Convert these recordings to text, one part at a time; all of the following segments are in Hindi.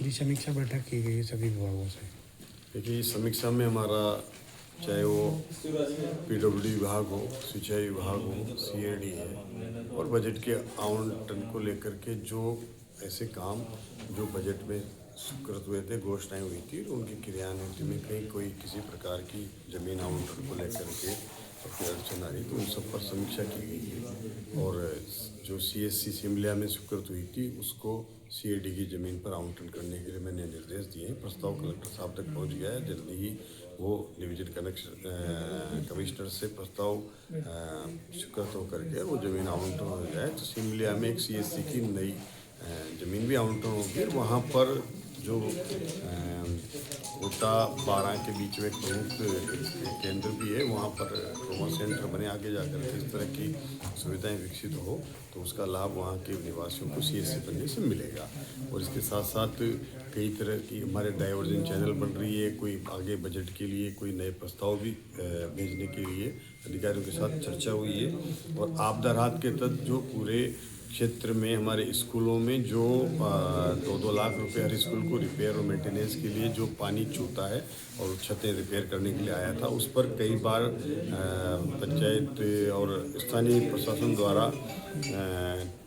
जी, समीक्षा बैठक की गई है सभी विभागों से। देखिए, इस समीक्षा में हमारा चाहे वो पीडब्ल्यूडी विभाग हो, सिंचाई विभाग हो, सीएडी है और बजट के आवंटन को लेकर के जो ऐसे काम जो बजट में स्वीकृत हुए थे, घोषणाएं हुई थी, उनकी क्रियान्वित में कहीं कोई किसी प्रकार की जमीन आवंटन को लेकर के और कोई अड़चन आ रही तो उन सब पर समीक्षा की गई है। और जो सीएससी शिमला में स्वीकृत हुई थी उसको सीएडी की ज़मीन पर आवंटन करने के लिए मैंने निर्देश दिए हैं। प्रस्ताव कलेक्टर साहब तक पहुंच गया है। जल्दी ही वो डिवीजन कमिश्नर से प्रस्ताव स्वीकृत होकर के वो ज़मीन आवंटन हो जाए तो शिमला में एक सीएससी की नई ज़मीन भी आवंटन होगी। वहाँ पर जो कोटा 12 के बीच में एक प्रमुख केंद्र भी है, वहाँ पर ट्रॉमा सेंटर बने, आगे जाकर के इस तरह की सुविधाएं विकसित हो तो उसका लाभ वहाँ के निवासियों को सीएससी बनने से मिलेगा। और इसके साथ साथ कई तरह की हमारे डाइवर्जन चैनल बन रही है। कोई आगे बजट के लिए कोई नए प्रस्ताव भी भेजने के लिए अधिकारियों के साथ चर्चा हुई है। और आपदा राहत के तहत जो पूरे क्षेत्र में हमारे स्कूलों में जो 2-2 लाख रुपए हर स्कूल को रिपेयर और मेंटेनेंस के लिए जो पानी चूता है और छतें रिपेयर करने के लिए आया था, उस पर कई बार पंचायत और स्थानीय प्रशासन द्वारा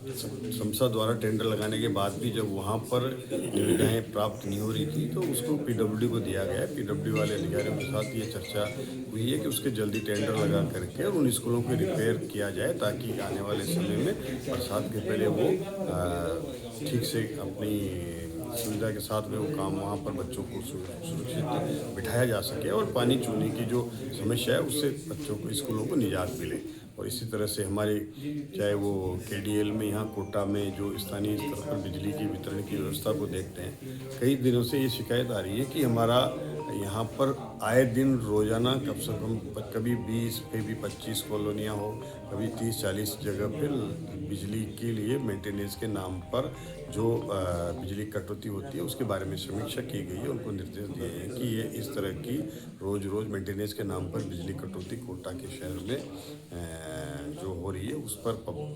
संस्था द्वारा टेंडर लगाने के बाद भी जब वहाँ पर निविदाएँ प्राप्त नहीं हो रही थी तो उसको पीडब्ल्यूडी को दिया गया है। पीडब्ल्यूडी वाले अधिकारियों के साथ ये चर्चा हुई है कि उसके जल्दी टेंडर लगा करके और उन स्कूलों को रिपेयर किया जाए ताकि आने वाले समय में बरसात के पहले वो ठीक से अपनी सुविधा के साथ में वो काम वहाँ पर बच्चों को सुरक्षित बिठाया जा सके और पानी चूने की जो समस्या है उससे बच्चों को स्कूलों को निजात मिले। और इसी तरह से हमारे चाहे वो केडीएल में यहाँ कोटा में जो स्थानीय स्तर पर बिजली की वितरण की व्यवस्था को देखते हैं, कई दिनों से ये शिकायत आ रही है कि हमारा यहाँ पर आए दिन रोज़ाना कम से कम कभी 20 कभी 25 कॉलोनियाँ हो, कभी 30-40 जगह पर बिजली के लिए मेंटेनेंस के नाम पर जो बिजली कटौती होती है उसके बारे में समीक्षा की गई है। उनको निर्देश दिए हैं कि ये इस तरह की रोज़ मेंटेनेंस के नाम पर बिजली कटौती कोटा के शहर में जो हो रही है उस पर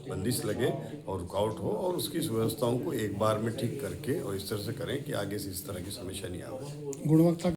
बंदिश लगे और रुकावट हो और उसकी व्यवस्थाओं को एक बार में ठीक करके और इस तरह से करें कि आगे से इस तरह की समस्या नहीं आए। गुणवत्ता